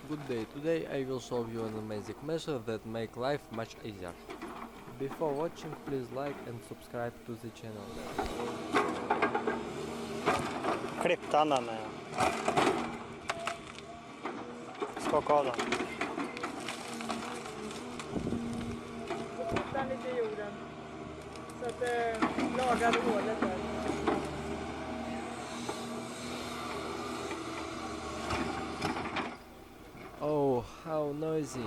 Good day, today I will show you an amazing measure that make life much easier. Before watching, please like and subscribe to the channel. Klippte han den? Skaka av den. Och putta lite i jorden så att det lagade hålet där. Oh, how noisy!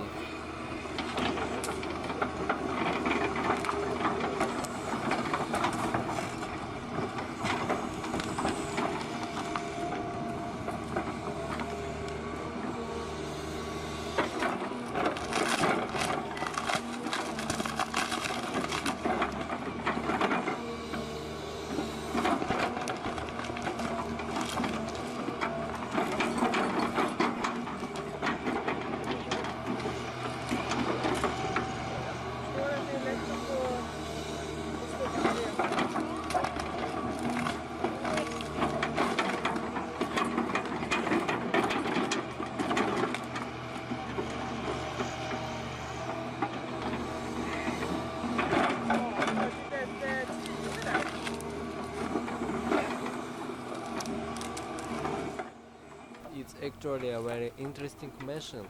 It's actually a very interesting machine.